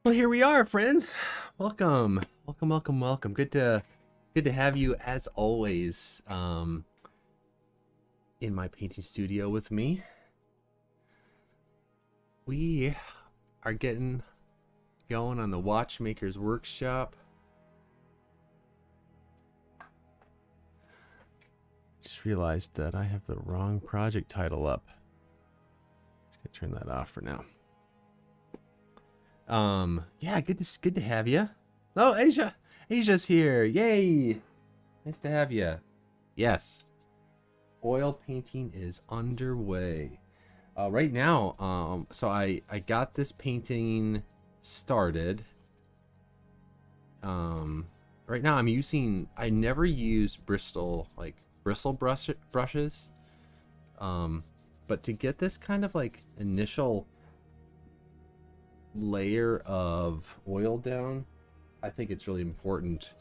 Well, here we are, friends. Welcome, welcome, welcome, welcome. Good to have you as always in my painting studio with me. We are getting going on the Watchmaker's workshop. Just realized that I have the wrong project title up. Just gonna turn that off for now. Yeah, good to have you. Oh, Asia's here. Yay. Nice to have you. Yes. Oil painting is underway. Right now, so I got this painting started. Right now I'm using, I never use bristle brushes. But to get this kind of like initial layer of oil down, I think it's really important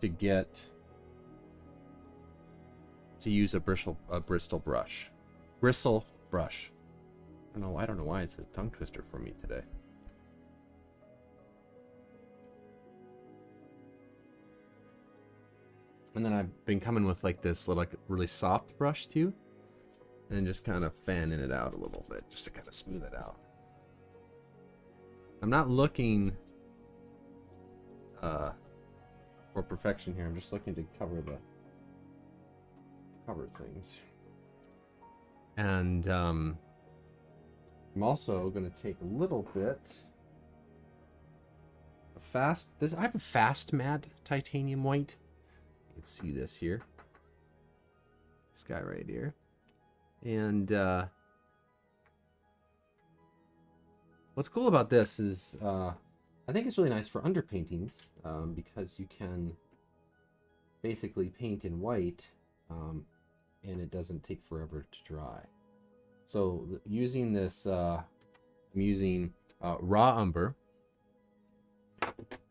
to use a bristle brush. Bristle brush. I don't know why it's a tongue twister for me today. And then I've been coming with like this little, like, really soft brush too, and just kind of fanning it out a little bit just to kind of smooth it out. I'm not looking for perfection here. I'm just looking to cover things. And I'm also going to take a little bit of I have a fast matte titanium white. You can see this here. This guy right here. And what's cool about this is I think it's really nice for underpaintings because you can basically paint in white and it doesn't take forever to dry. So using this, I'm using raw umber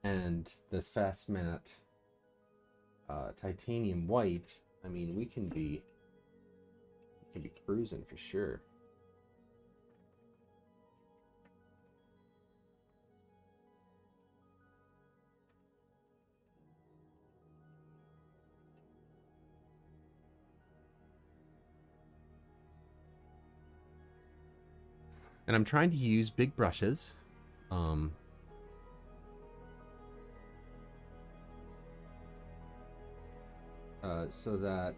and this fast matte titanium white. I mean, we can be cruising for sure. And I'm trying to use big brushes. So that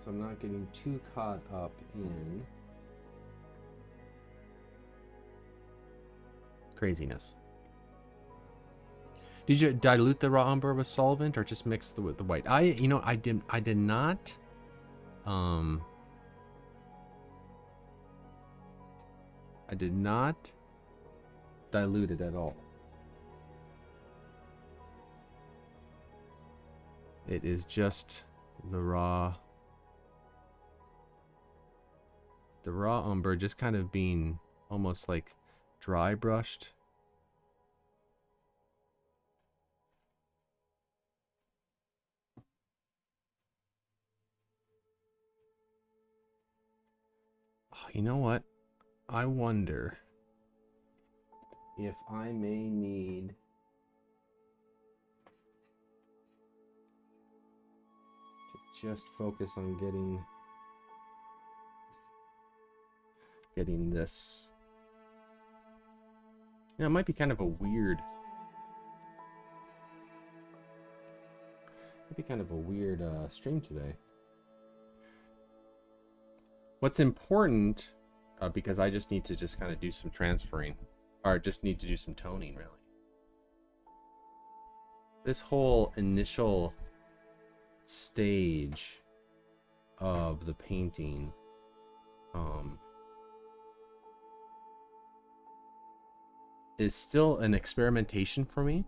I'm not getting too caught up in craziness. Did you dilute the raw umber with solvent or just mix with the white? I did not I did not dilute it at all. It is just the raw umber just kind of being almost like dry brushed. You know what? I wonder if I may need to just focus on getting this. You know, it might be kind of a weird stream today. What's important, because I just need to just kind of do some transferring, or just need to do some toning, really. This whole initial stage of the painting, is still an experimentation for me.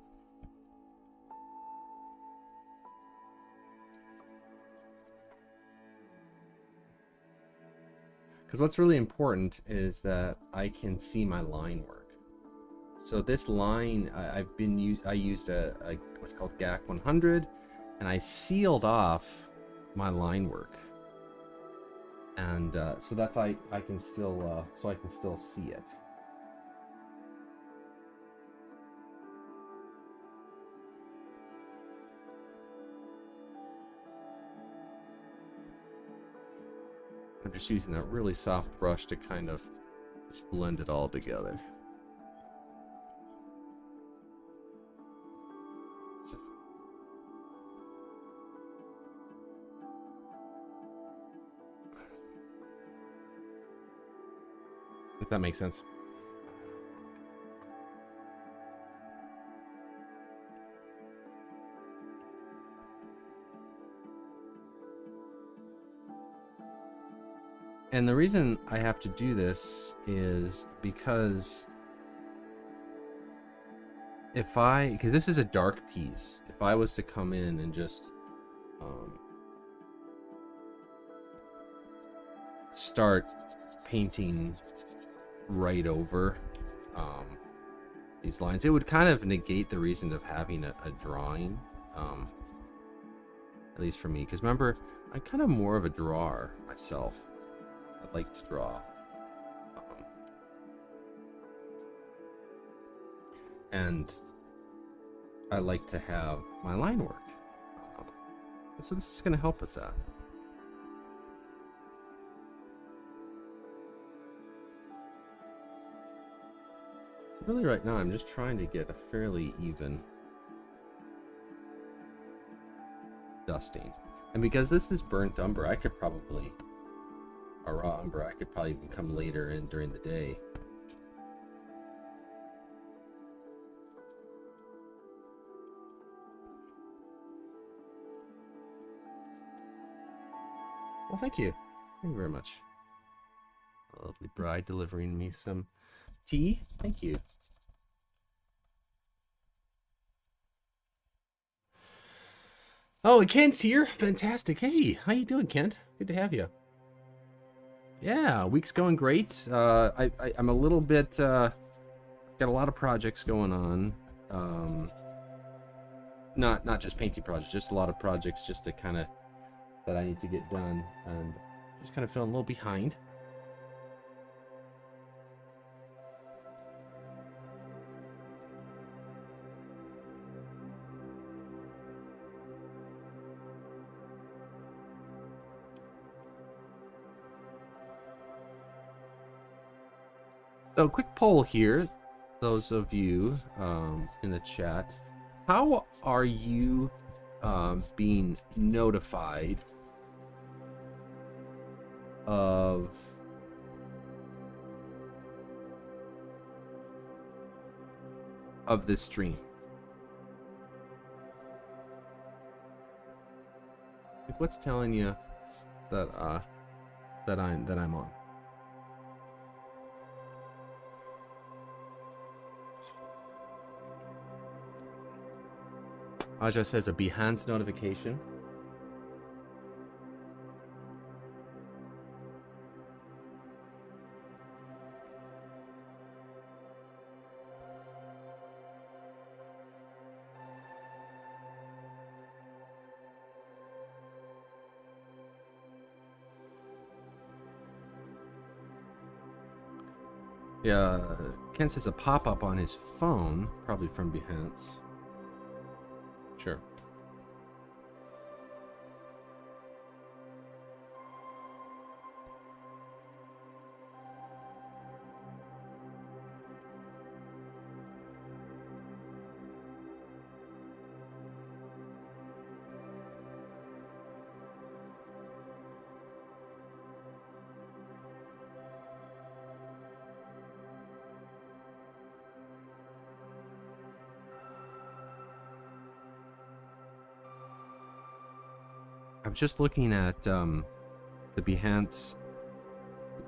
Because what's really important is that I can see my line work. So this line, I used a what's called GAC 100, and I sealed off my line work, and so that's I can still see it. I'm just using that really soft brush to kind of just blend it all together. If that makes sense. And the reason I have to do this is because because this is a dark piece, if I was to come in and just start painting right over these lines, it would kind of negate the reason of having a drawing, at least for me, because remember, I'm kind of more of a drawer myself. I like to draw. And I like to have my line work. So this is going to help us out. Really right now I'm just trying to get a fairly even dusting. And because this is burnt umber, I could probably, or raw umber, I could probably even come later in during the day. Well, thank you. Thank you very much. A lovely bride delivering me some tea. Thank you. Oh, Kent's here. Fantastic. Hey, how you doing, Kent? Good to have you. Yeah, week's going great. I'm a little bit got a lot of projects going on. Not just painting projects, just a lot of projects just to kind of that I need to get done, and just kind of feeling a little behind. So, quick poll here, those of you in the chat, how are you being notified of this stream? Like, what's telling you that I'm on? Aja says a Behance notification. Yeah, Ken says a pop-up on his phone, probably from Behance. Sure. I was just looking at the Behance. I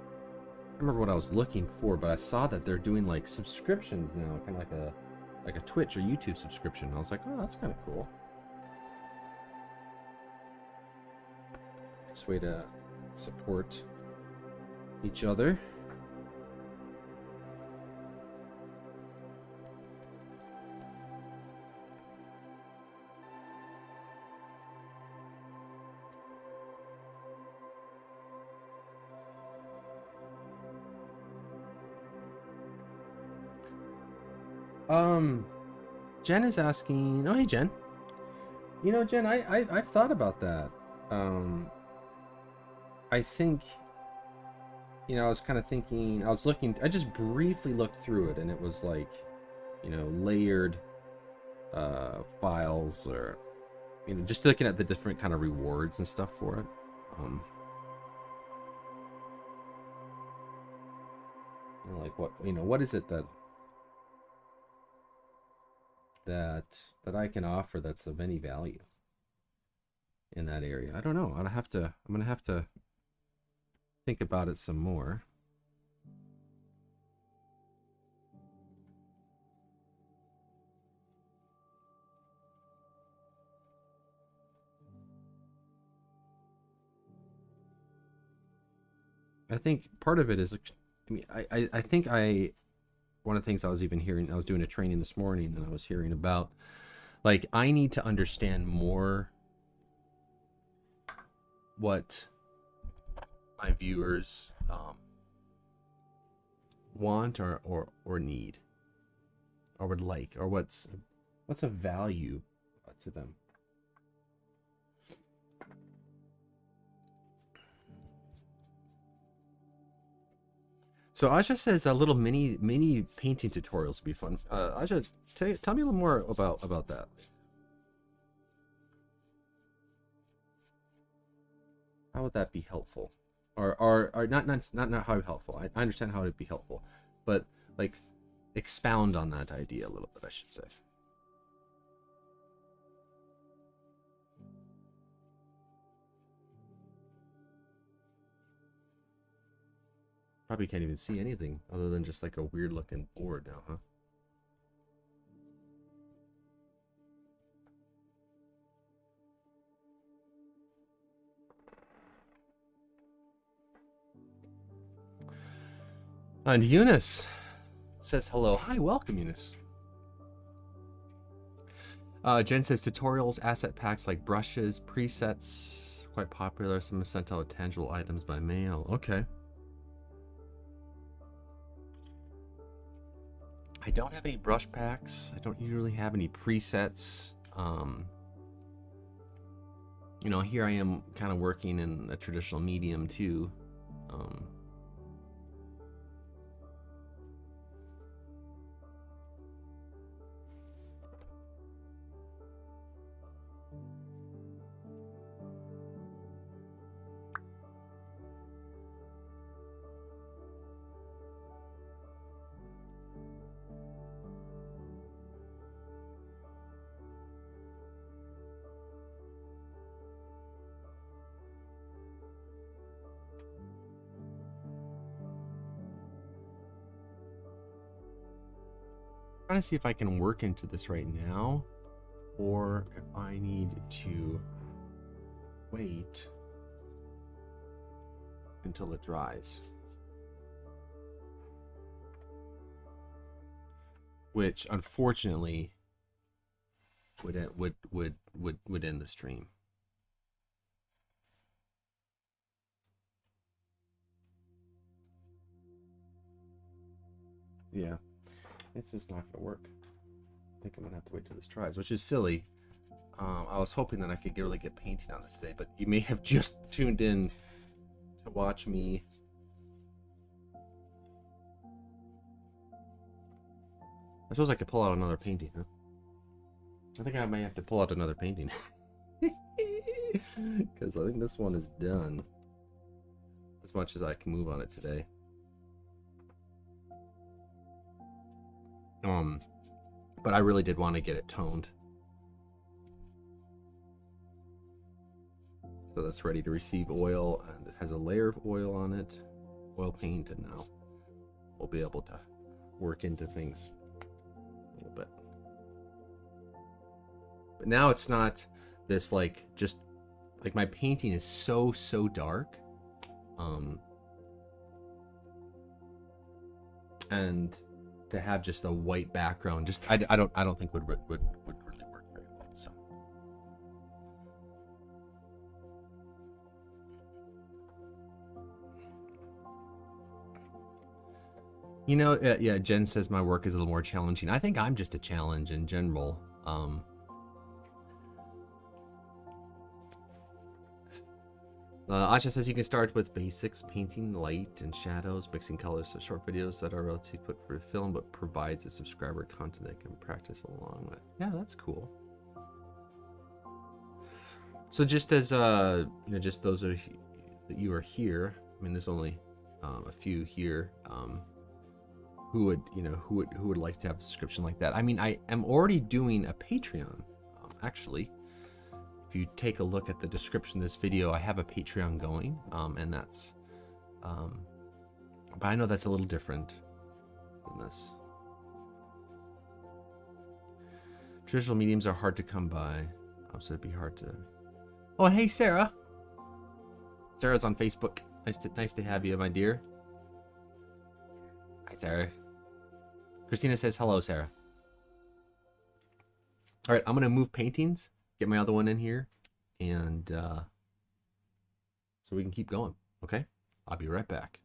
don't remember what I was looking for, but I saw that they're doing like subscriptions now, kind of like a Twitch or YouTube subscription. I was like, oh, that's kind of cool. Nice way to support each other. Jen is asking. Oh, hey, Jen. You know, Jen, I've thought about that. I think, you know, I was kind of thinking. I was looking. I just briefly looked through it, and it was like, you know, layered files, or you know, just looking at the different kind of rewards and stuff for it. You know, like what is it that I can offer that's of any value in that area? I don't know. I'm gonna have to think about it some more. I think part of it is, I mean, I think one of the things I was even hearing, I was doing a training this morning and I was hearing about, like, I need to understand more what my viewers want or need or would like, or what's of value to them. So Aja says a little mini painting tutorials would be fun. Aja, tell me a little more about that. How would that be helpful? Or not how helpful. I understand how it would be helpful, but like expound on that idea a little bit, I should say. Probably can't even see anything other than just like a weird looking board now, huh? And Eunice says hello. Hi, welcome, Eunice. Jen says tutorials, asset packs like brushes, presets, quite popular. Some are sent out tangible items by mail. Okay. I don't have any brush packs. I don't usually have any presets. You know, here I am kind of working in a traditional medium too. Trying to see if I can work into this right now, or if I need to wait until it dries. Which unfortunately would end the stream. Yeah, it's just not gonna work. I think I'm gonna have to wait till this dries, which is silly. I was hoping that I could really get painting on this today, but you may have just tuned in to watch me I suppose I could pull out another painting, huh? I think I may have to pull out another painting. Because I think this one is done. As much as I can move on it today. But I really did want to get it toned. So that's ready to receive oil, and it has a layer of oil on it. Oil paint, and now we'll be able to work into things a little bit. But now it's not this like just like my painting is so dark. And to have just a white background, just I don't think would really work very well. So You know, yeah, Jen says my work is a little more challenging. I think I'm just a challenge in general. Asha says you can start with basics, painting light and shadows, mixing colors, so short videos that are relatively quick for film, but provides a subscriber content they can practice along with. Yeah, that's cool. So just as just those are that you are here. I mean, there's only a few here. Who would like to have a subscription like that? I mean, I am already doing a Patreon, actually. If you take a look at the description of this video, I have a Patreon going, and that's, but I know that's a little different than this. Traditional mediums are hard to come by, so it'd be hard to. Oh, hey, Sarah. Sarah's on Facebook. Nice to have you, my dear. Hi, Sarah. Christina says hello, Sarah. All right, I'm gonna move paintings. Get my other one in here, and so we can keep going. Okay, I'll be right back.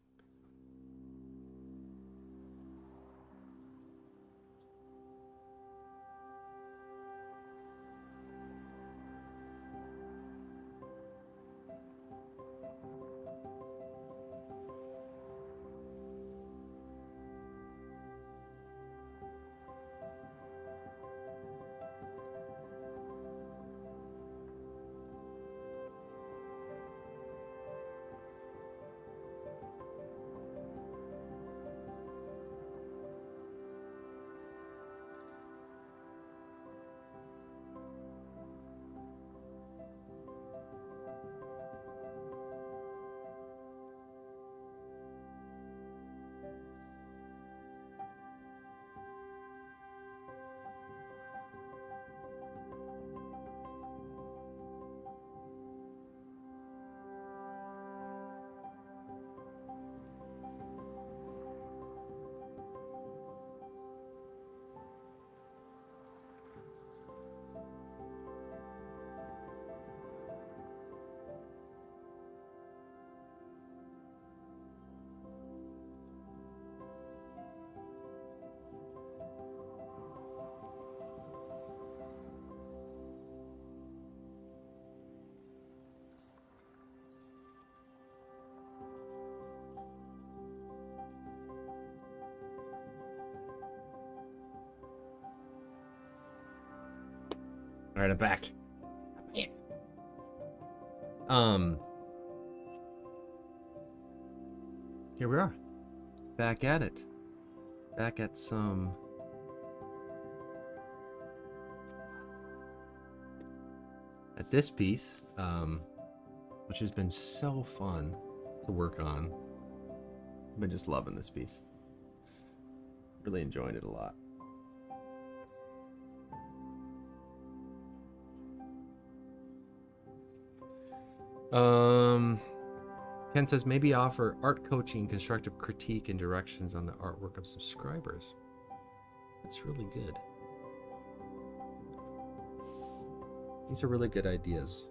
All right, I'm back. Yeah. Here we are. Back at it. Back at some at this piece, which has been so fun to work on. I've been just loving this piece. Really enjoying it a lot. Ken says maybe offer art coaching, constructive critique, and directions on the artwork of subscribers. That's really good. These are really good ideas.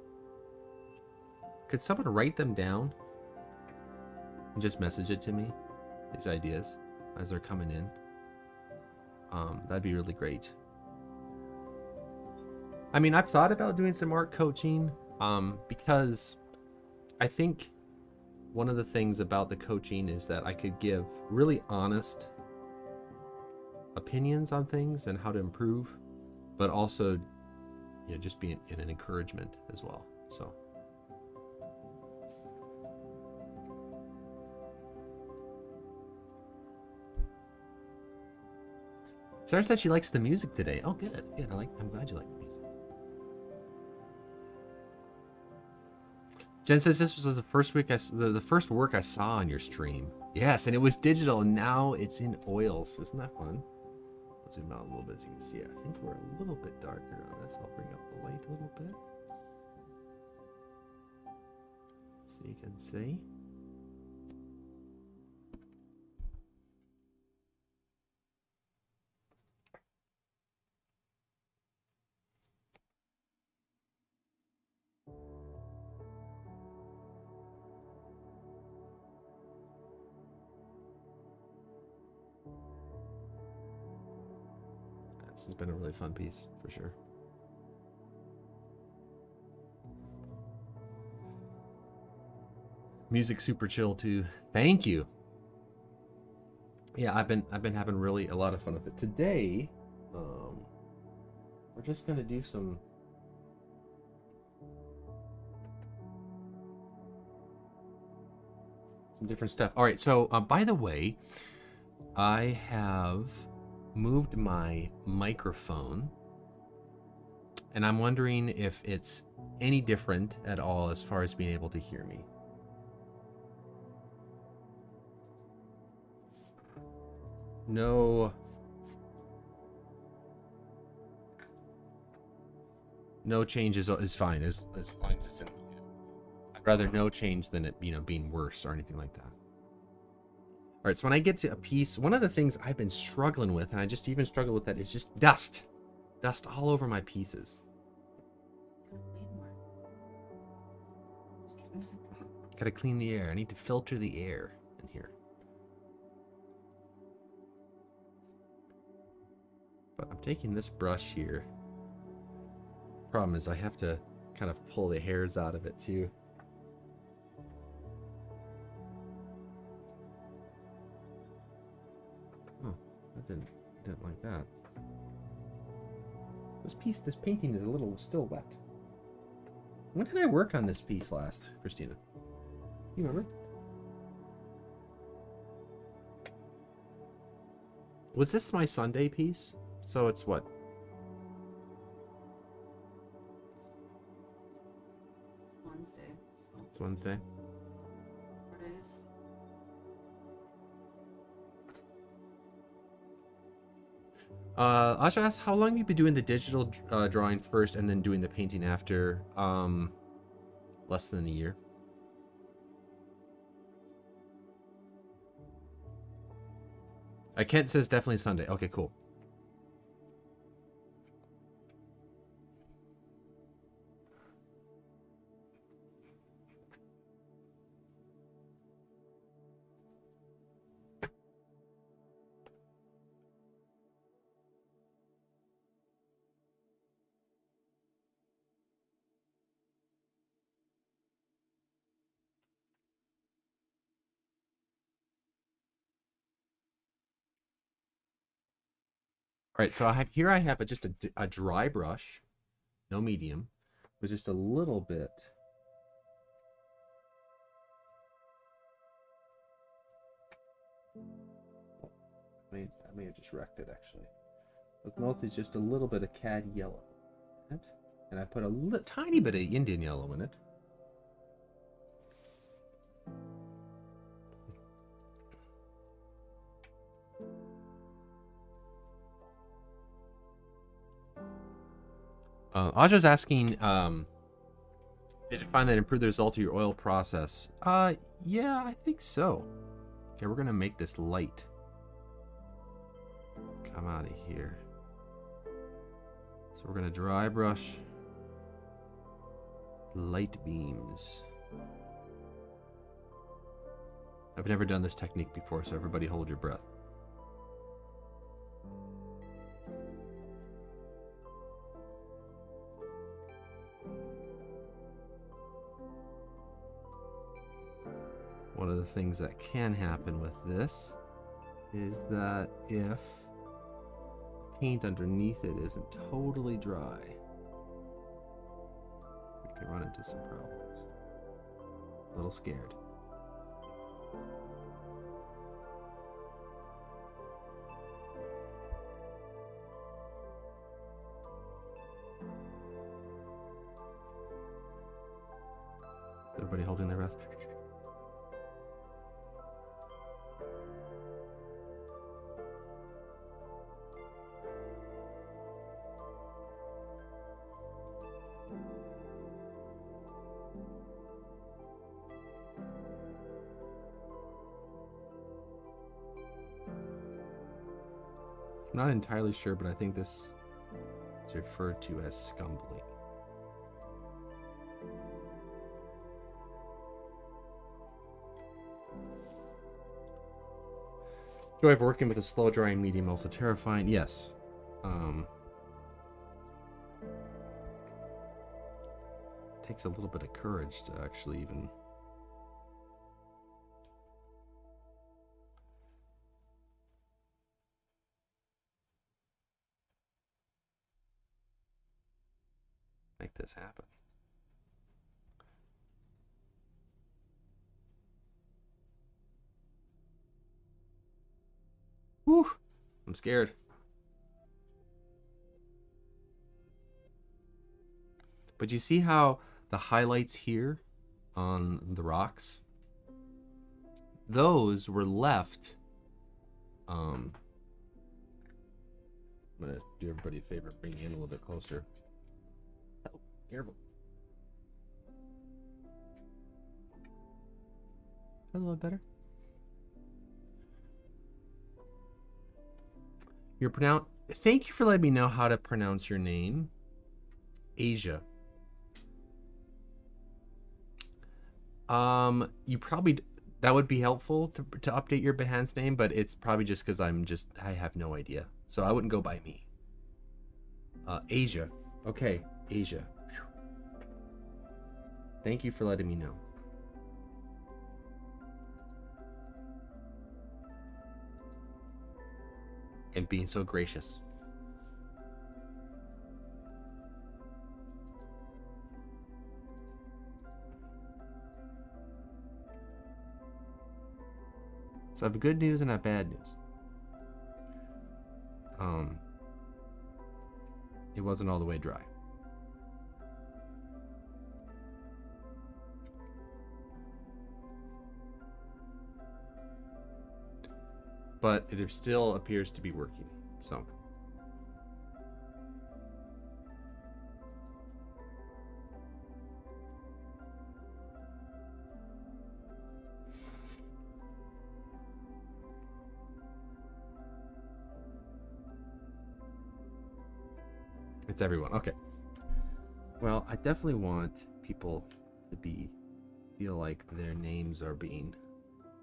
Could someone write them down and just message it to me? These ideas as they're coming in. That'd be really great. I mean, I've thought about doing some art coaching, because I think one of the things about the coaching is that I could give really honest opinions on things and how to improve, but also, just be in an encouragement as well. So. Sarah said she likes the music today. Oh, good, good. I'm glad you like the music. Jen says this was the first week the first work I saw on your stream. Yes, and it was digital, and now it's in oils. Isn't that fun? I'll zoom out a little bit so you can see it. I think we're a little bit darker on this. I'll bring up the light a little bit so you can see. This has been a really fun piece, for sure. Music super chill too. Thank you. Yeah, I've been having really a lot of fun with it. Today, we're just gonna do some different stuff. All right, so by the way, I have moved my microphone, and I'm wondering if it's any different at all as far as being able to hear me. No changes is fine as long as it's in. I'd rather no change than it being worse or anything like that. All right, so when I get to a piece, one of the things I've been struggling with, and I just even struggle with that, is just dust all over my pieces. Gotta clean the air. I need to filter the air in here. But I'm taking this brush here. Problem is I have to kind of pull the hairs out of it too. Oh, I didn't like that. This painting is a little still wet. When did I work on this piece last, Christina? You remember? Was this my Sunday piece? So it's what? Wednesday. It's Wednesday. 4 days. Asha asked, how long have you been doing the digital drawing first and then doing the painting after? Less than a year. Kent says definitely Sunday. Okay, cool. All right, so I have just a dry brush, no medium, with just a little bit. I may have just wrecked it actually. With most is just a little bit of cad yellow in it, and I put a tiny bit of Indian yellow in it. Aja's asking, did you find that improved the result of your oil process? Yeah, I think so. Okay, we're gonna make this light. Come out of here. So we're gonna dry brush light beams. I've never done this technique before, so everybody hold your breath. One of the things that can happen with this is that if paint underneath it isn't totally dry, we can run into some problems. A little scared. Everybody holding their breath. I'm not entirely sure, but I think this is referred to as scumbling. Joy of working with a slow drying medium, also terrifying. Yes. Takes a little bit of courage to actually even make this happen. Whew, I'm scared. But you see how the highlights here on the rocks, those were left. I'm gonna do everybody a favor, bring you in a little bit closer. Oh, careful. A little better. Thank you for letting me know how to pronounce your name. Asia. You probably, that would be helpful to update your Behance name, but it's probably just because I have no idea. So I wouldn't go by me. Asia. Okay, Asia. Thank you for letting me know. And being so gracious. So I have good news and I have bad news. It wasn't all the way dry. But it still appears to be working, so. It's everyone. Okay. Well, I definitely want people to feel like their names are being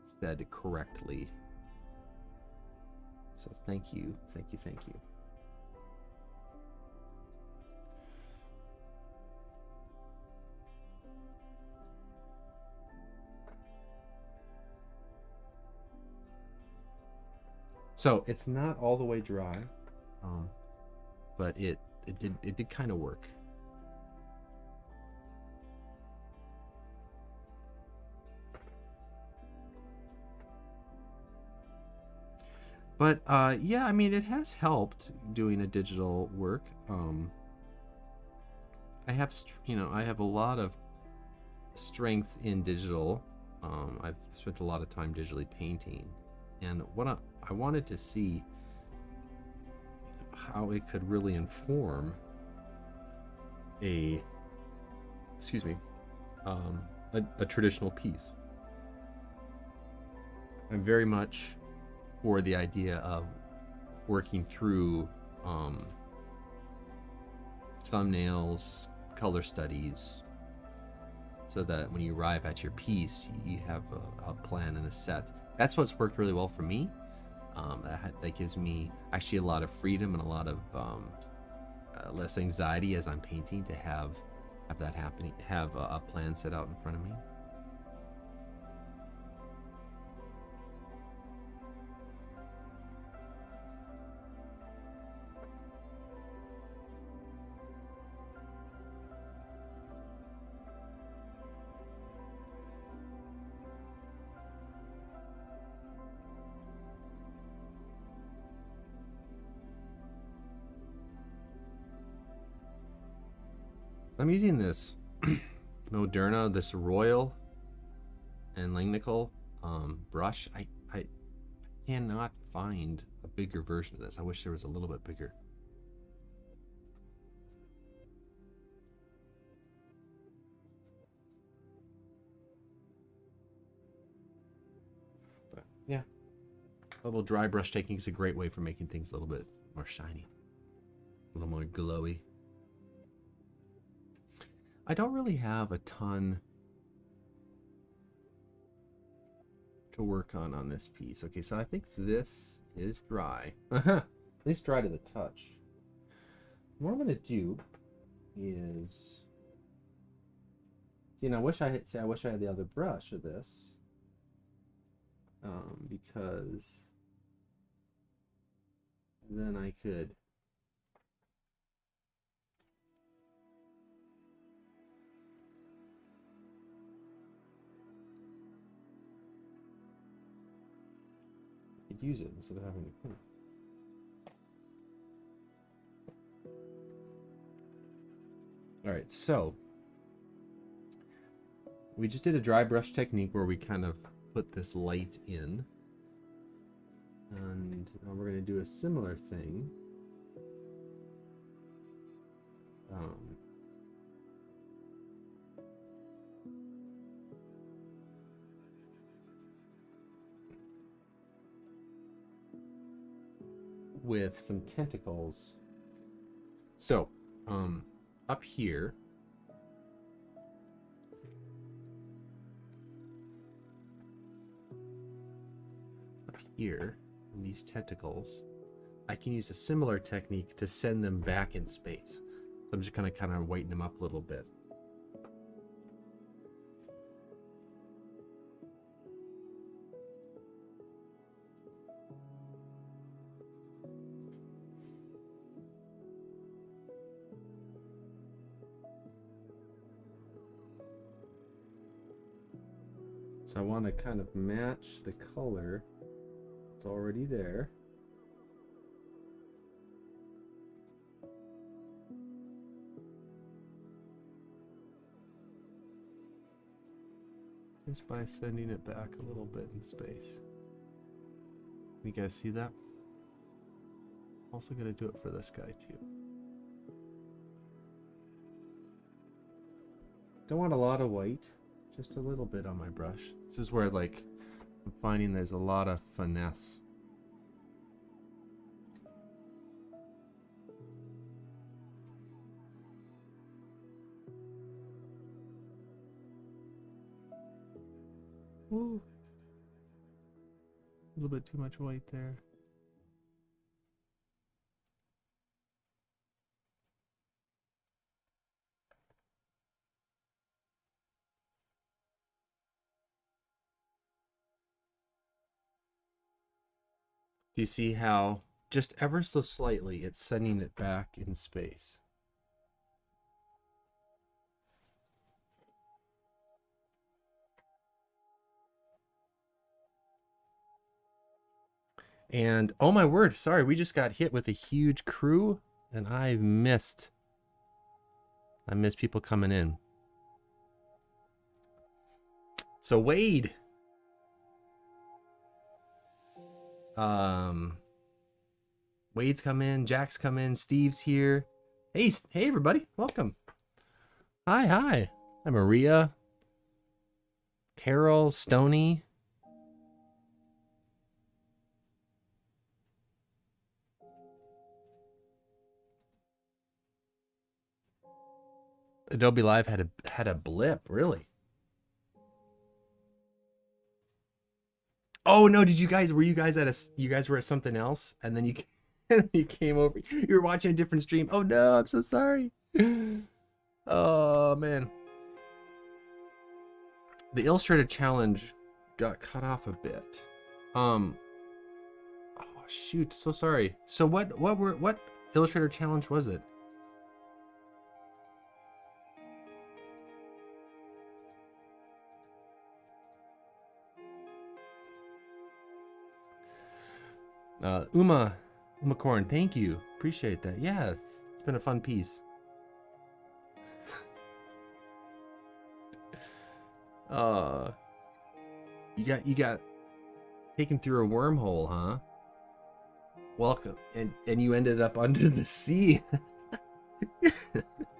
said correctly. So thank you, thank you, thank you. So it's not all the way dry, but it did kind of work. But yeah, I mean, it has helped doing a digital work. I have, I have a lot of strength in digital. I've spent a lot of time digitally painting, and what I wanted to see how it could really inform a traditional piece. I'm very much for the idea of working through thumbnails, color studies, so that when you arrive at your piece, you have a plan and a set. That's what's worked really well for me. That gives me actually a lot of freedom and a lot of less anxiety as I'm painting, to have that happening, have a plan set out in front of me. I'm using this Moderna, this Royal and Langnickel brush. I cannot find a bigger version of this. I wish there was a little bit bigger. But yeah, a little dry brush taking is a great way for making things a little bit more shiny, a little more glowy. I don't really have a ton to work on this piece. Okay, so I think this is dry. At least dry to the touch. what I'm gonna do is, see, and I wish I had the other brush of this, because then I could use it instead of having to paint. All right, so we just did a dry brush technique where we kind of put this light in, and now we're going to do a similar thing. With some tentacles. So, up here, in these tentacles, I can use a similar technique to send them back in space. So I'm just gonna kind of whiten them up a little bit. So I want to kind of match the color that's already there. Just by sending it back a little bit in space. You guys see that? Also gonna do it for this guy too. Don't want a lot of white, just a little bit on my brush. This is where, like, I'm finding there's a lot of finesse. Ooh. A little bit too much white there. Do you see how just ever so slightly it's sending it back in space? And oh my word, sorry, we just got hit with a huge crew and I missed people coming in. So Wade, Wade's come in, Jack's come in, Steve's here. Hey everybody, welcome. Hi. Hi Maria, Carol, Stony. Adobe Live had a blip, really? Oh no, were you guys at something else and then you came over, you were watching a different stream. Oh no, I'm so sorry. Oh man. The Illustrator challenge got cut off a bit. Oh shoot, so sorry. So what Illustrator challenge was it? Uma Corn, thank you. Appreciate that. Yeah, it's been a fun piece. You got taken through a wormhole, huh? Welcome. And you ended up under the sea.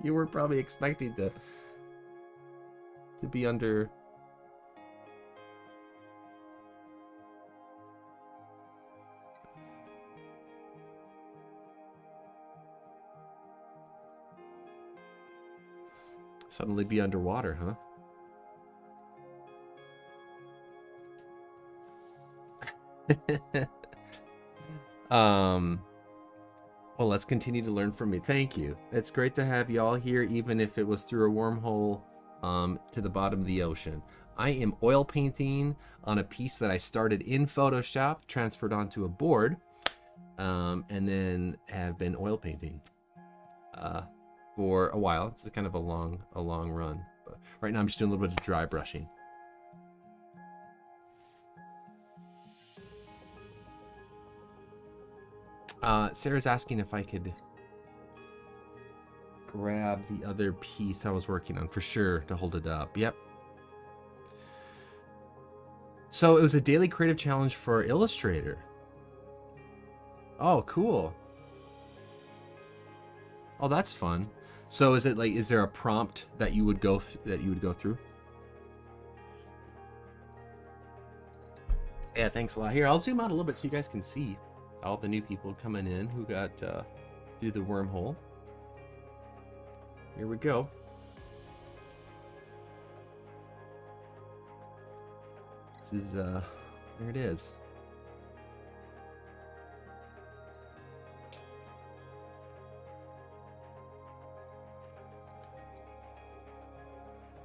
You were probably expecting to be under. Suddenly be underwater, huh? Well, let's continue to learn from me. Thank you. It's great to have you all here, even if it was through a wormhole to the bottom of the ocean. I am oil painting on a piece that I started in Photoshop, transferred onto a board, and then have been oil painting for a while. It's kind of a long run. But right now I'm just doing a little bit of dry brushing. Sarah's asking if I could grab the other piece I was working on for sure to hold it up. Yep. So it was a daily creative challenge for Illustrator. Oh, cool. Oh, that's fun. So is it like, is there a prompt that you would go through? Yeah, thanks a lot. Here, I'll zoom out a little bit so you guys can see all the new people coming in who got through the wormhole. Here we go. This is there it is.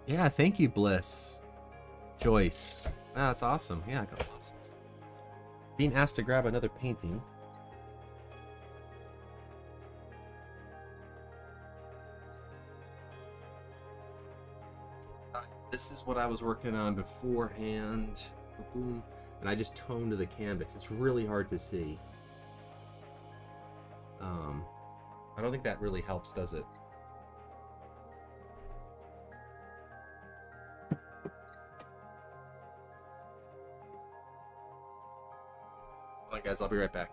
Yeah, thank you, Bliss. Joyce. Ah, that's awesome. Yeah, I got awesome. Being asked to grab another painting. This is what I was working on beforehand. Boom. And I just toned the canvas. It's really hard to see. I don't think that really helps, does it? Hold on, guys. I'll be right back.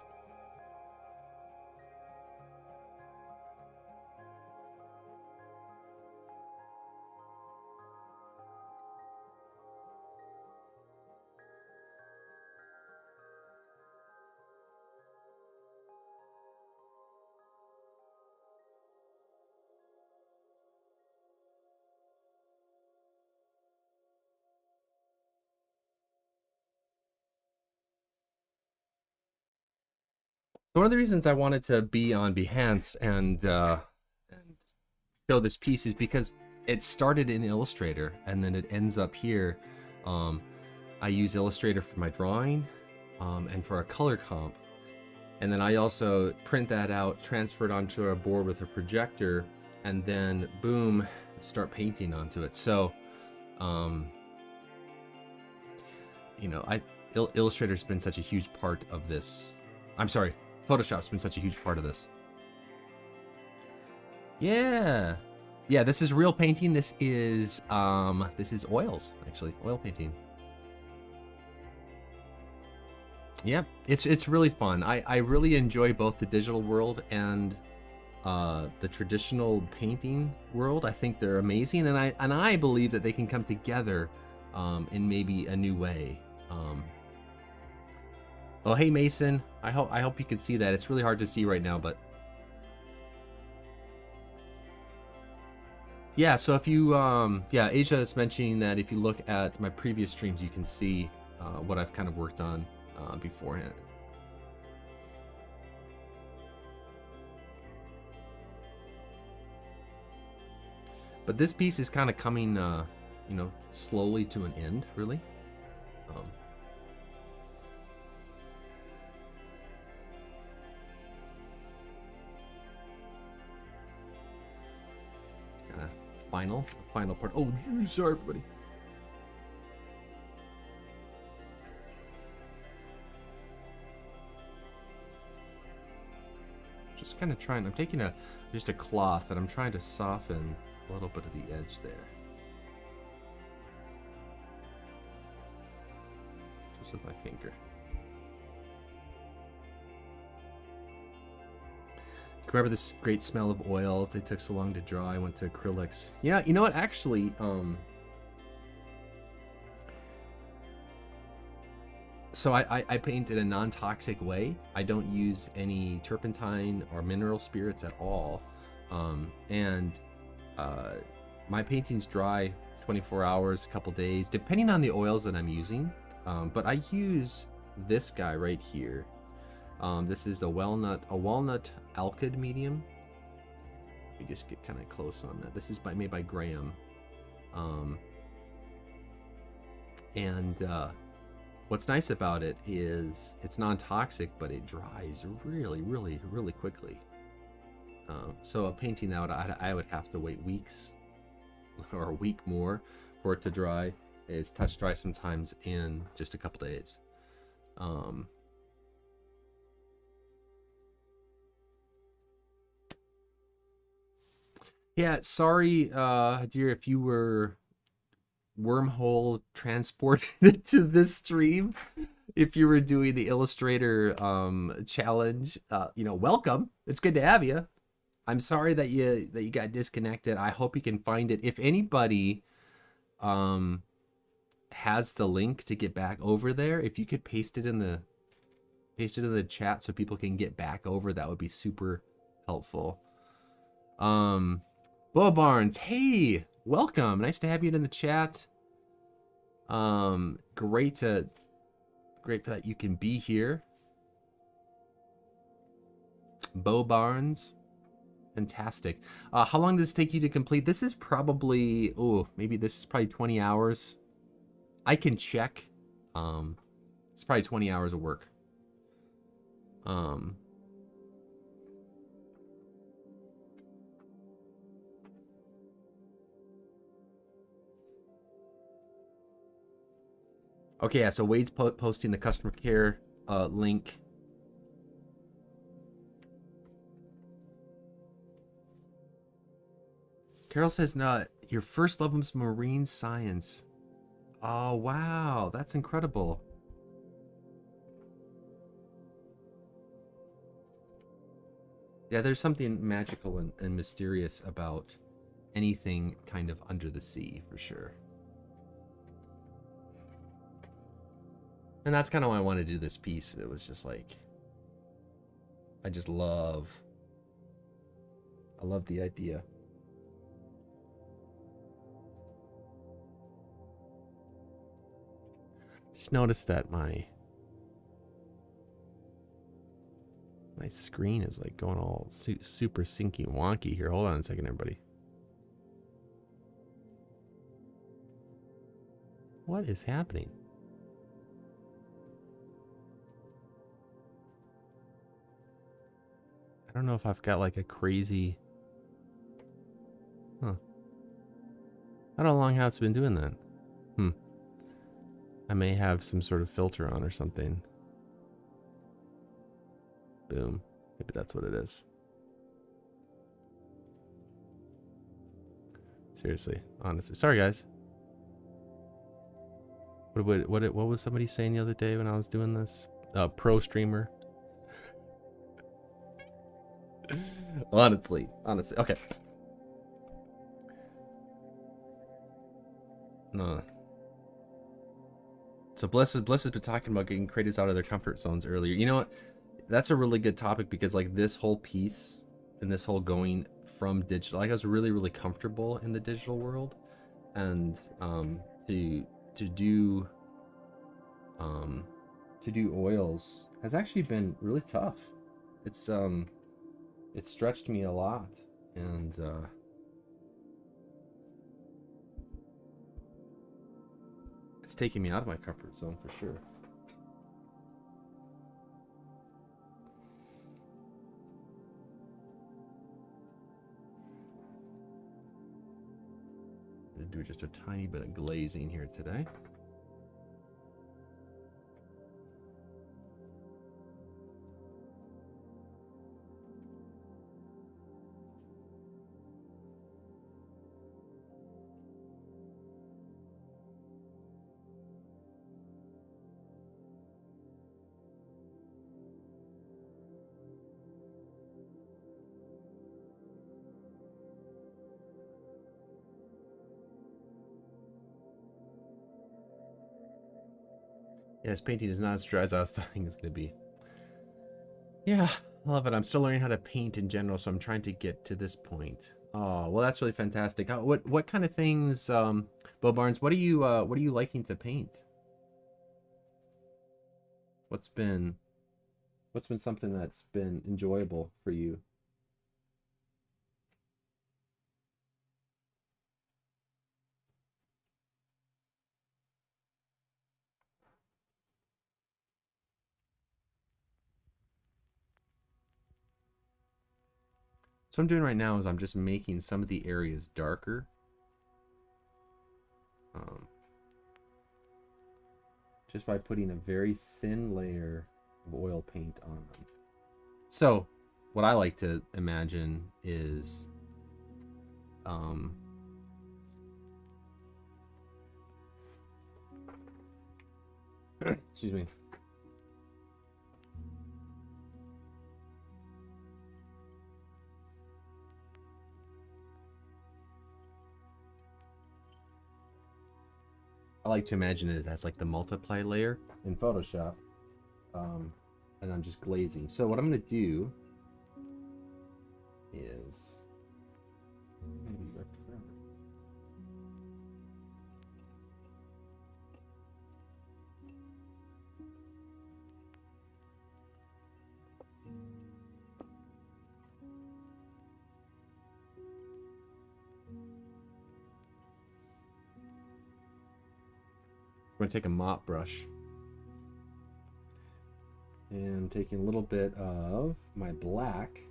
One of the reasons I wanted to be on Behance and show this piece is because it started in Illustrator and then it ends up here. I use Illustrator for my drawing and for a color comp, and then I also print that out, transfer it onto a board with a projector, and then boom, start painting onto it. So you know, Illustrator's been such a huge part of this. I'm sorry, Photoshop's been such a huge part of this. Yeah, this is real painting. This is oils, actually, oil painting. Yep, it's really fun. I really enjoy both the digital world and the traditional painting world. I think they're amazing, and I believe that they can come together in maybe a new way. Oh, hey Mason, I hope you can see that. It's really hard to see right now, but yeah. So if you yeah, Asia is mentioning that if you look at my previous streams, you can see what I've kind of worked on beforehand. But this piece is kind of coming, you know, slowly to an end, really. Kind of final part. Oh, sorry, everybody. Just kind of trying. I'm taking just a cloth and I'm trying to soften a little bit of the edge there. Just with my finger. Remember this great smell of oils? They took so long to dry. I went to acrylics. Yeah, you know what? Actually, so I paint in a non-toxic way. I don't use any turpentine or mineral spirits at all. And my paintings dry 24 hours, a couple days, depending on the oils that I'm using. But I use this guy right here. This is a walnut alkyd medium. We just get kind of close on that. This is made by Graham. What's nice about it is it's non-toxic, but it dries really, really, really quickly. So a painting out, I would have to wait weeks or a week more for it to dry. It's touch dry sometimes in just a couple days. Yeah, sorry, dear, if you were wormhole transported to this stream. If you were doing the Illustrator challenge, welcome. It's good to have you. I'm sorry that you got disconnected. I hope you can find it. If anybody has the link to get back over there, if you could paste it in the chat so people can get back over, that would be super helpful. Boa Barnes, hey, welcome. Nice to have you in the chat. Great that you can be here. Bo Barnes, fantastic. How long does this take you to complete? This is probably, maybe this is probably 20 hours. I can check. It's probably 20 hours of work. Okay, yeah, so Wade's posting the customer care link. Carol says, "No, your first love was marine science." Oh, wow, that's incredible. Yeah, there's something magical and mysterious about anything kind of under the sea, for sure. And that's kind of why I wanted to do this piece. It was just like, I love the idea. Just noticed that my screen is like going all super syncy wonky here. Hold on a second, everybody. What is happening? I don't know if I've got like a crazy... I don't know how long it's been doing that. I may have some sort of filter on or something. Boom. Maybe that's what it is. Seriously, honestly. Sorry, guys. What was somebody saying the other day when I was doing this? Pro streamer. Honestly. Okay. No. So Bliss has been talking about getting creators out of their comfort zones earlier. You know what? That's a really good topic because like this whole piece and this whole going from digital, like I was really, really comfortable in the digital world, and to do oils has actually been really tough. It's stretched me a lot, and it's taking me out of my comfort zone for sure. I'm gonna do just a tiny bit of glazing here today. Yeah, this painting is not as dry as I was thinking it's going to be. Yeah, I love it. I'm still learning how to paint in general, so I'm trying to get to this point. Oh, well, that's really fantastic. What kind of things, Bo Barnes, what are you liking to paint? What's been What's been something that's been enjoyable for you? So what I'm doing right now is I'm just making some of the areas darker. Just by putting a very thin layer of oil paint on them. So what I like to imagine is excuse me. I like to imagine it as like the multiply layer in Photoshop. And I'm just glazing. So what I'm going to do is maybe right forever. I'm going to take a mop brush. And I'm taking a little bit of my black.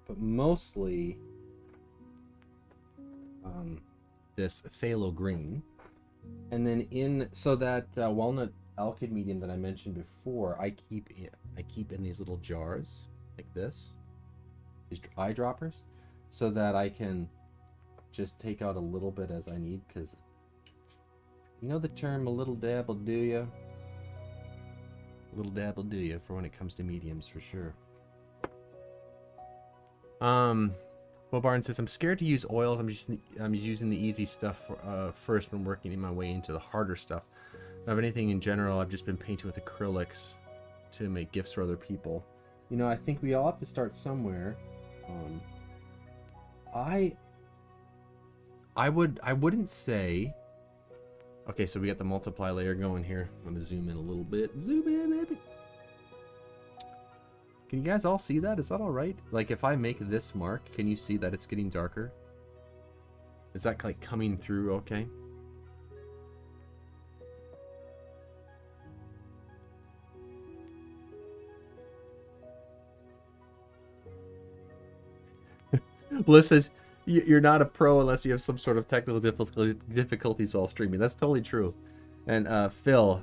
But mostly this phthalo green. And then so that walnut alkyd medium that I mentioned before, I keep in these little jars like this, these eyedroppers, so that I can just take out a little bit as I need, because you know the term, a little dab will do ya. A little dab will do ya for when it comes to mediums, for sure. Well, Barnes says, I'm scared to use oils. I'm using the easy stuff first when working my way into the harder stuff. Not have anything in general. I've just been painting with acrylics to make gifts for other people. You know, I think we all have to start somewhere. I wouldn't say. Okay, so we got the multiply layer going here. I'm gonna zoom in a little bit. Zoom in, baby. Can you guys all see that? Is that all right? Like, if I make this mark, can you see that it's getting darker? Is that like coming through okay? Bliss says, you're not a pro unless you have some sort of technical difficulties while streaming. That's totally true. And Phil,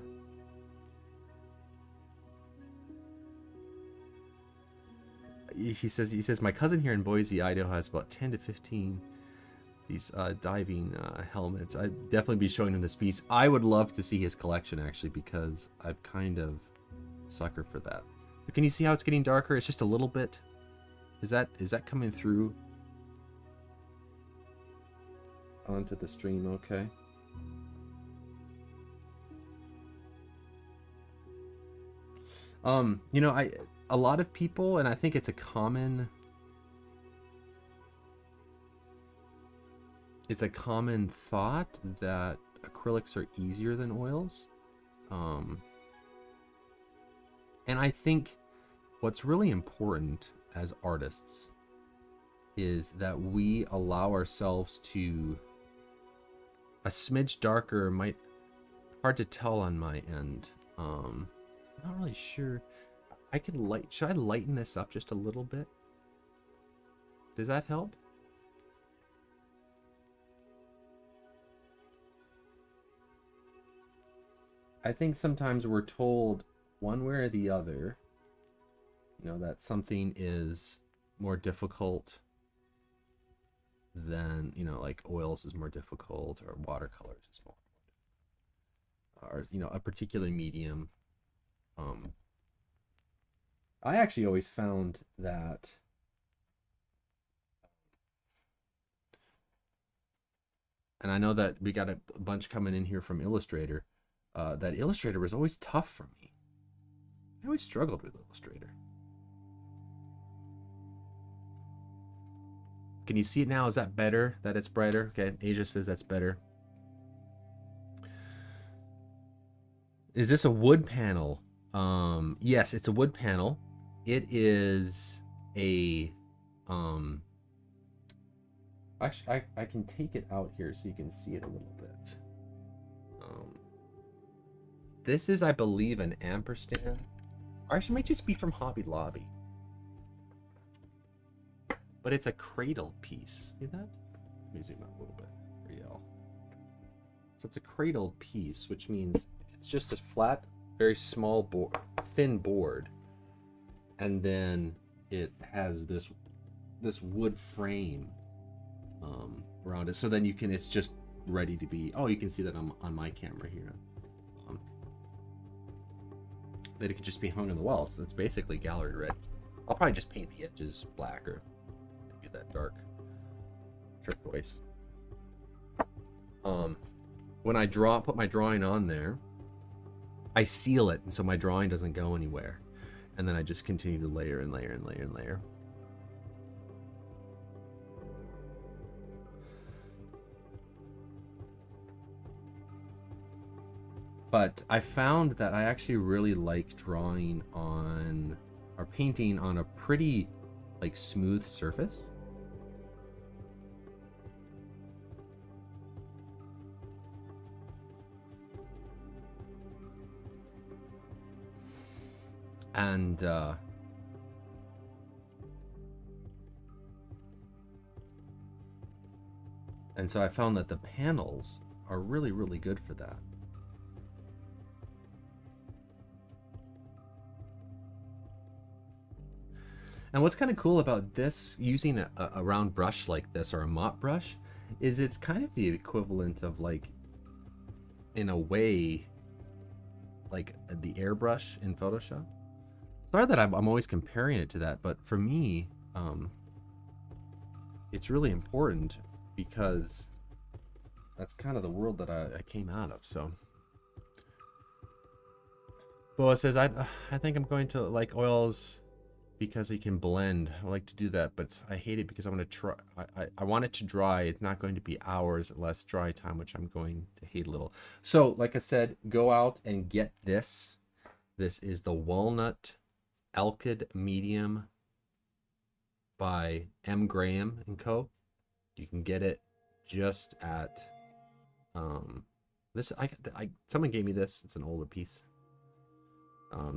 he says my cousin here in Boise, Idaho has about 10 to 15 these diving helmets. I'd definitely be showing him this piece. I would love to see his collection, actually, because I'm kind of a sucker for that. So can you see how it's getting darker? It's just a little bit. Is that coming through onto the stream okay? You know, a lot of people, and I think it's a common thought that acrylics are easier than oils. And I think what's really important as artists is that we allow ourselves to a smidge darker. Might hard to tell on my end. Not really sure. I could should I lighten this up just a little bit? Does that help? I think sometimes we're told one way or the other, you know, that something is more difficult than, you know, like oils is more difficult, or watercolors is more, or, you know, a particular medium. I actually always found that and I know that we got a bunch coming in here from Illustrator. That Illustrator was always tough for me. I always struggled with Illustrator. Can you see it now? Is that better? That it's brighter? Okay, Asia says that's better. Is this a wood panel? Yes, it's a wood panel. It is a actually I can take it out here so you can see it a little bit. This is, I believe, an ampersand. Or actually, it might just be from Hobby Lobby. But it's a cradle piece. See that? Let me zoom out a little bit for y'all. So it's a cradle piece, which means it's just a flat, very small board, thin board, and then it has this wood frame around it. So then you can, it's just ready to be. Oh, you can see that on my camera here. That it could just be hung on the wall. So it's basically gallery ready. I'll probably just paint the edges black or maybe that dark turquoise. When I put my drawing on there, I seal it, and so my drawing doesn't go anywhere. And then I just continue to layer and layer and layer and layer. But I found that I actually really like drawing on or painting on a pretty like smooth surface. And so I found that the panels are really, really good for that. And what's kind of cool about this, using a round brush like this or a mop brush, is it's kind of the equivalent of, like, in a way, like the airbrush in Photoshop. Sorry that I'm always comparing it to that, but for me, it's really important because that's kind of the world that I came out of. So Boa says, I think I'm going to like oils because it can blend. I like to do that, but I hate it because I'm going to try. I want it to dry. It's not going to be hours less dry time, which I'm going to hate a little. So like I said, go out and get this. This is the Walnut Alkyd Medium by M. Graham and Co. You can get it just at this. Someone gave me this. It's an older piece.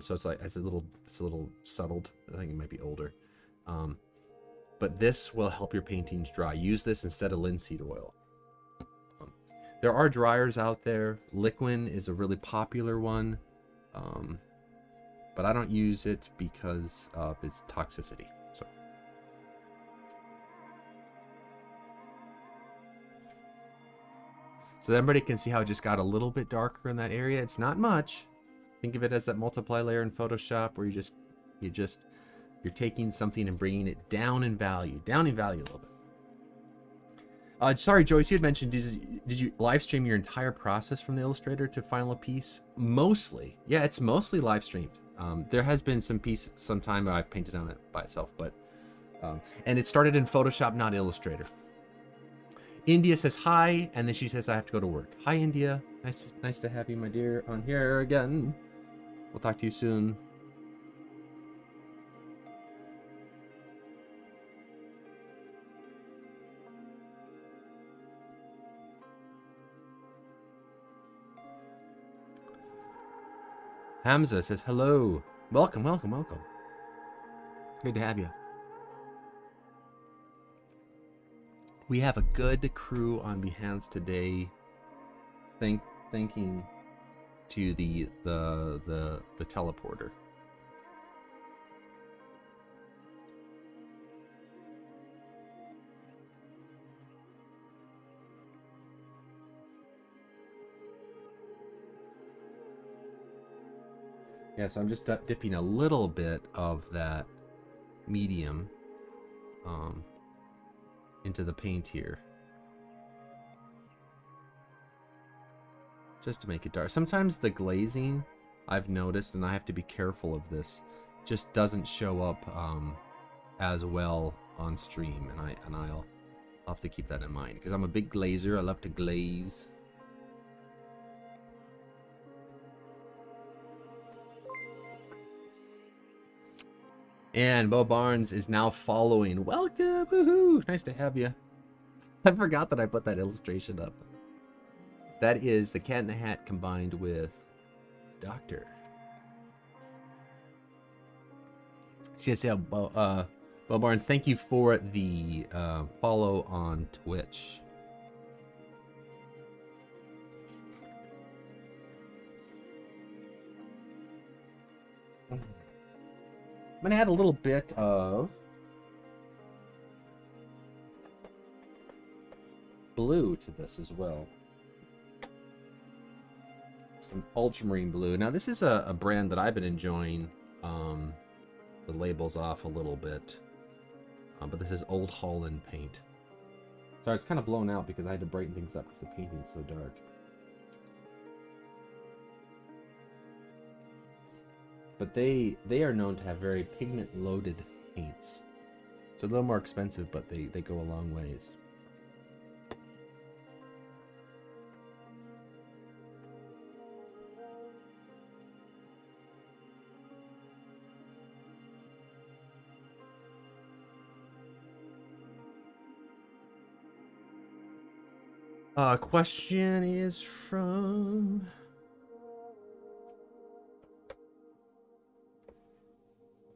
So it's like it's a little settled. I think it might be older. But this will help your paintings dry. Use this instead of linseed oil. There are dryers out there. Liquin is a really popular one. But I don't use it because of its toxicity. So everybody can see how it just got a little bit darker in that area. It's not much. Think of it as that multiply layer in Photoshop where you're taking something and bringing it down in value a little bit. Sorry, Joyce, you had mentioned, did you live stream your entire process from the Illustrator to final piece? Mostly. Yeah, it's mostly live streamed. There has been some time I've painted on it by itself, but and it started in Photoshop, not Illustrator. India says hi, and then she says I have to go to work. Hi, India. Nice to have you, my dear, on here again. We'll talk to you soon. Hamza says hello. Welcome. Good to have you. We have a good crew on Behance today. Thanking to the teleporter. Yeah, so I'm just dipping a little bit of that medium into the paint here. Just to make it dark. Sometimes the glazing, I've noticed, and I have to be careful of this, just doesn't show up as well on stream, and I'll have to keep that in mind because I'm a big glazer. I love to glaze. And Bo Barnes is now following. Welcome! Woohoo! Nice to have you. I forgot that I put that illustration up. That is the Cat in the Hat combined with Doctor. Yes, yeah, Bo Barnes, thank you for the follow on Twitch. I'm gonna add a little bit of blue to this as well. Some Ultramarine Blue. Now this is a brand that I've been enjoying. The label's off a little bit, but this is Old Holland paint. Sorry, it's kind of blown out because I had to brighten things up because the painting's so dark. But they are known to have very pigment-loaded paints. So a little more expensive, but they go a long ways. Question is from...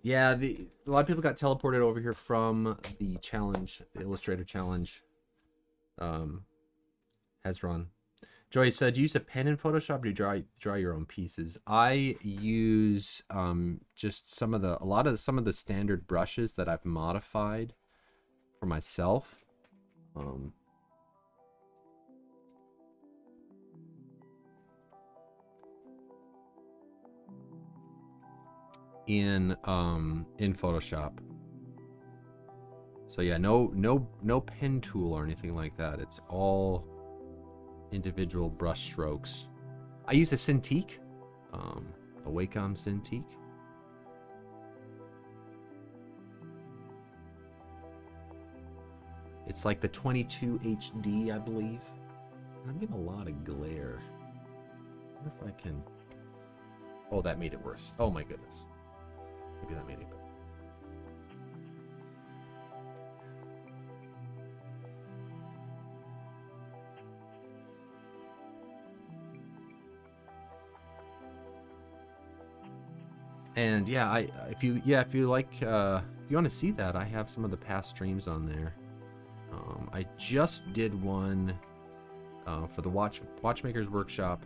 Yeah, a lot of people got teleported over here from the challenge, the Illustrator challenge. Hezron. Joy said, do you use a pen in Photoshop or do you draw your own pieces? I use just some of the standard brushes that I've modified for myself. In Photoshop. So yeah, no pen tool or anything like that. It's all individual brush strokes. I use a Cintiq, a Wacom Cintiq. It's like the 22 HD, I believe. I'm getting a lot of glare. I wonder if I can... Oh, that made it worse. Oh my goodness. Maybe that made it better. And yeah, if you like, if you want to see that, I have some of the past streams on there. I just did one for the Watchmaker's Workshop,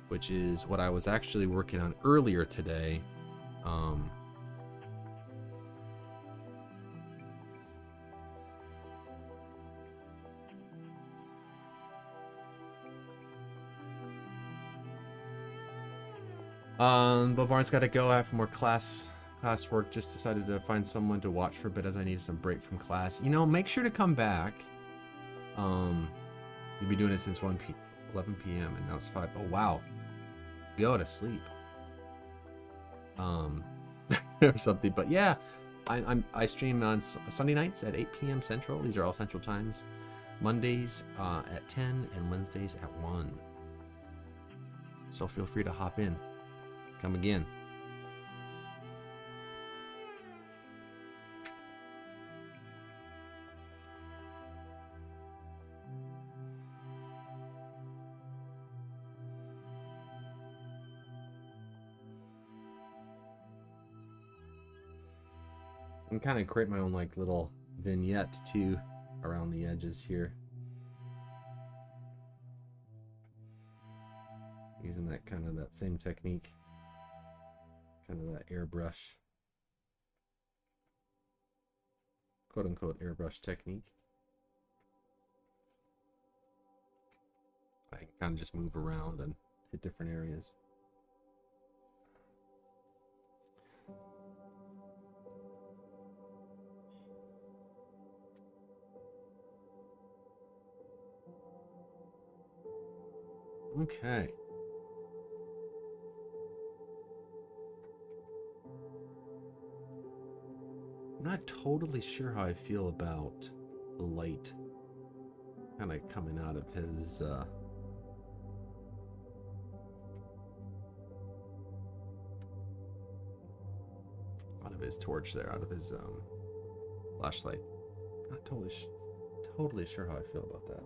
which is what I was actually working on earlier today. But Barnes got to go. I have more class work. Just decided to find someone to watch for a bit as I needed some break from class. You know, make sure to come back. You've been doing it since 11 p.m. and now it's 5. Oh wow, go to sleep. Or something. But yeah, I stream on Sunday nights at 8 p.m. Central. These are all Central times. Mondays at 10 and Wednesdays at 1. So feel free to hop in. Come again. I'm kind of create my own like little vignette too around the edges here. Using that that same technique. Kind of that airbrush, quote unquote airbrush technique. I can kind of just move around and hit different areas. Okay. I'm not totally sure how I feel about the light kind of coming out of his out of his torch there, out of his flashlight. Not totally sure how I feel about that.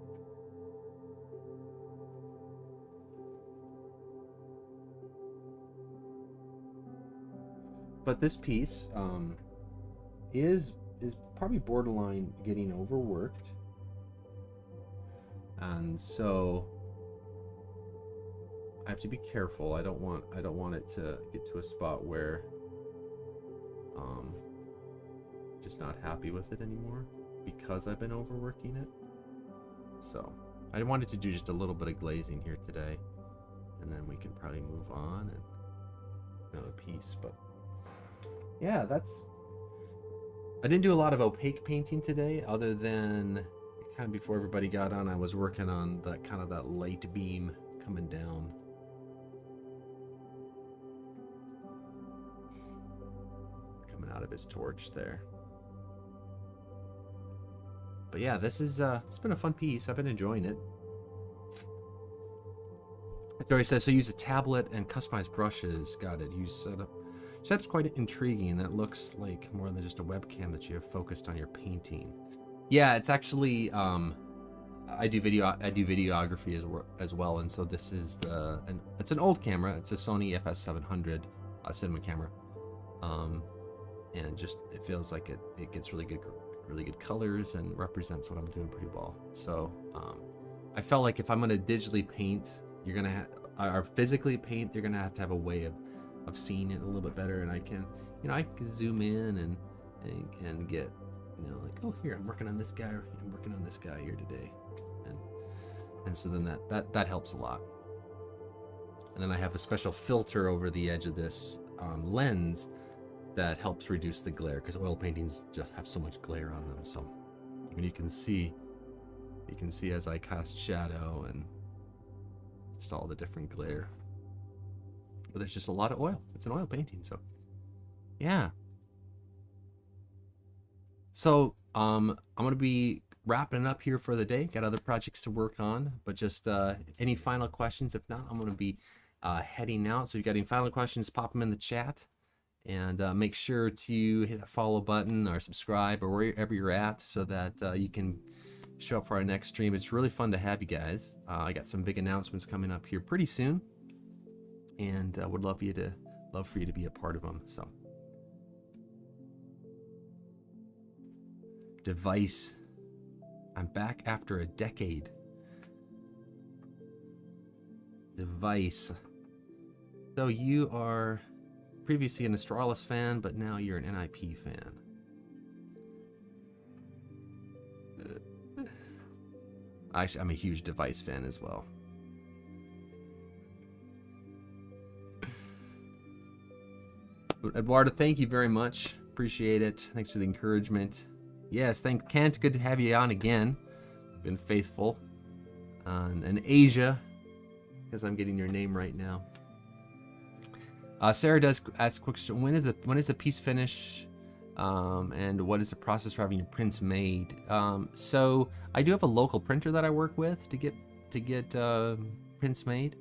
But this piece is probably borderline getting overworked, and so I have to be careful. I don't want it to get to a spot where just not happy with it anymore because I've been overworking it. So I wanted to do just a little bit of glazing here today, and then we can probably move on and another piece. But yeah, I didn't do a lot of opaque painting today, other than kind of before everybody got on, I was working on that kind of that light beam coming down. Coming out of his torch there. But yeah, this is it's been a fun piece. I've been enjoying it. Joey says, so use a tablet and customize brushes. Got it. Use setup. Setup's quite intriguing. That looks like more than just a webcam that you have focused on your painting. Yeah, it's actually I do videography as well, and so this is it's an old camera. It's a Sony FS700 cinema camera, and just it feels like it gets really good colors and represents what I'm doing pretty well. So I felt like if I'm gonna digitally paint, you're gonna or physically paint, you're gonna have to have a way of seeing it a little bit better, and I can zoom in and get, like, oh, here I'm working on this guy, I'm working on this guy here today, and so then that helps a lot. And then I have a special filter over the edge of this lens that helps reduce the glare, because oil paintings just have so much glare on them. So when you can see as I cast shadow and just all the different glare. But there's just a lot of oil. It's an oil painting, so yeah. So I'm gonna be wrapping it up here for the day. Got other projects to work on, but just any final questions? If not, I'm gonna be heading out. So if you got any final questions, pop them in the chat, and make sure to hit that follow button or subscribe or wherever you're at, so that you can show up for our next stream. It's really fun to have you guys. I got some big announcements coming up here pretty soon, and would love for you to be a part of them. So Device, I'm back after a decade. Device, so you are previously an Astralis fan, but now you're an NIP fan. Actually, I'm a huge Device fan as well. Eduardo, thank you very much. Appreciate it. Thanks for the encouragement. Yes, thank Kent. Good to have you on again. Been faithful. And Asia, because I'm getting your name right now. Sarah does ask a question. When is a piece finish? And what is the process for having your prints made? So I do have a local printer that I work with to get prints made.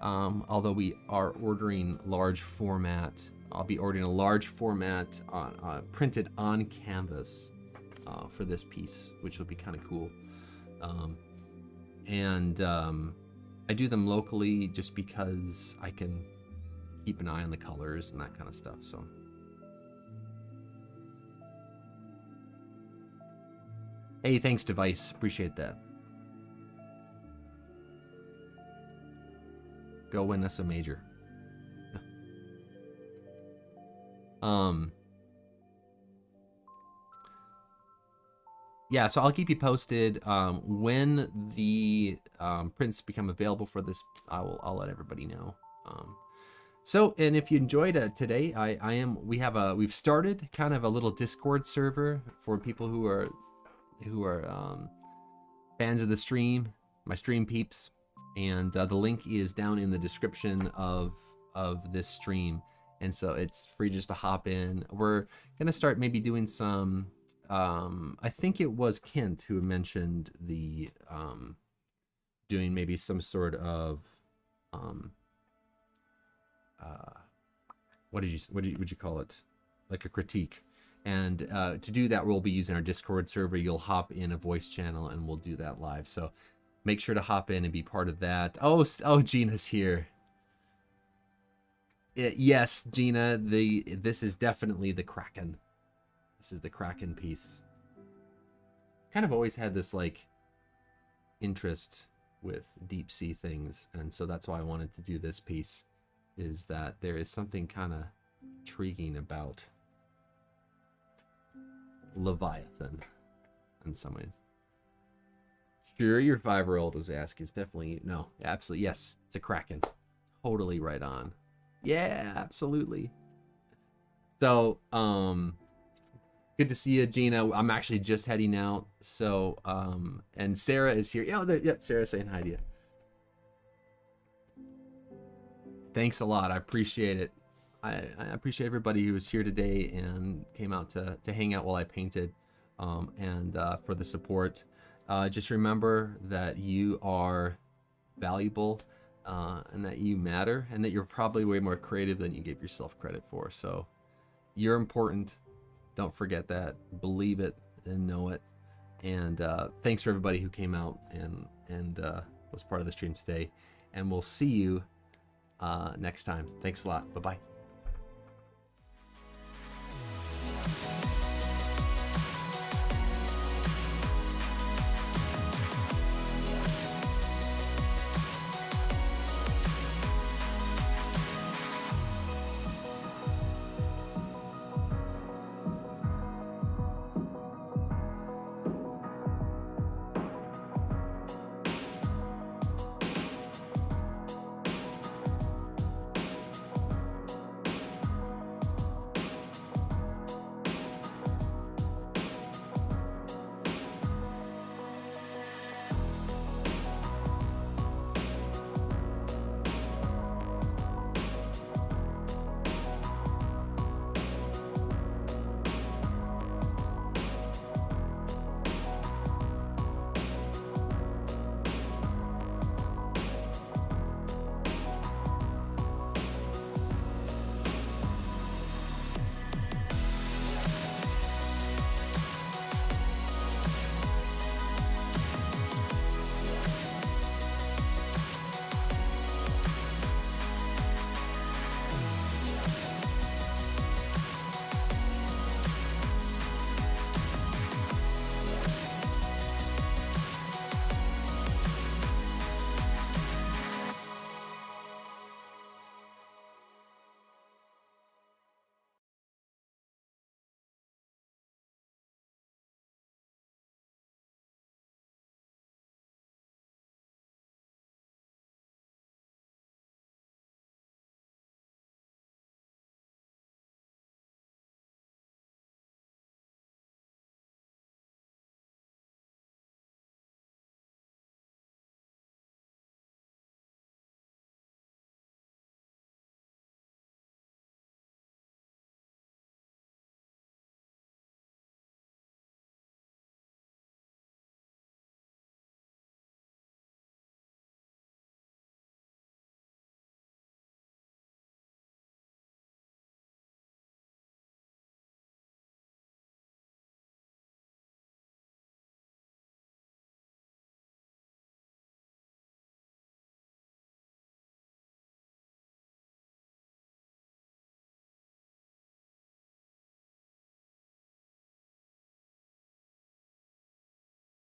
Although we are ordering large format. I'll be ordering a large format printed on canvas for this piece, which will be kind of cool. I do them locally just because I can keep an eye on the colors and that kind of stuff. So hey, thanks Device, appreciate that. Go win us a major. Yeah, so I'll keep you posted when the prints become available for this. I'll let everybody know. So, and if you enjoyed today, we've started kind of a little Discord server for people who are fans of the stream, my stream peeps, and the link is down in the description of this stream, and so it's free just to hop in. We're gonna start maybe doing some. I think it was Kent who mentioned the doing maybe some sort of what would you call it? like a critique. And to do that, we'll be using our Discord server. You'll hop in a voice channel, and we'll do that live. So make sure to hop in and be part of that. Oh, Gina's here. Yes, Gina. This is definitely the Kraken. This is the Kraken piece. Kind of always had this like interest with deep sea things, and so that's why I wanted to do this piece. Is that there is something kind of intriguing about Leviathan in some ways. Sure, your 5-year-old was asking. It's definitely no, absolutely yes. It's a Kraken. Totally right on. Yeah, absolutely. So, good to see you, Gina. I'm actually just heading out. So, and Sarah is here. Oh, yep, Sarah's saying hi to you. Thanks a lot. I appreciate it. I appreciate everybody who was here today and came out to hang out while I painted, and for the support. Just remember that you are valuable, and that you matter, and that you're probably way more creative than you give yourself credit for. So you're important. Don't forget that. Believe it and know it. And thanks for everybody who came out and was part of the stream today. And we'll see you next time. Thanks a lot. Bye-bye.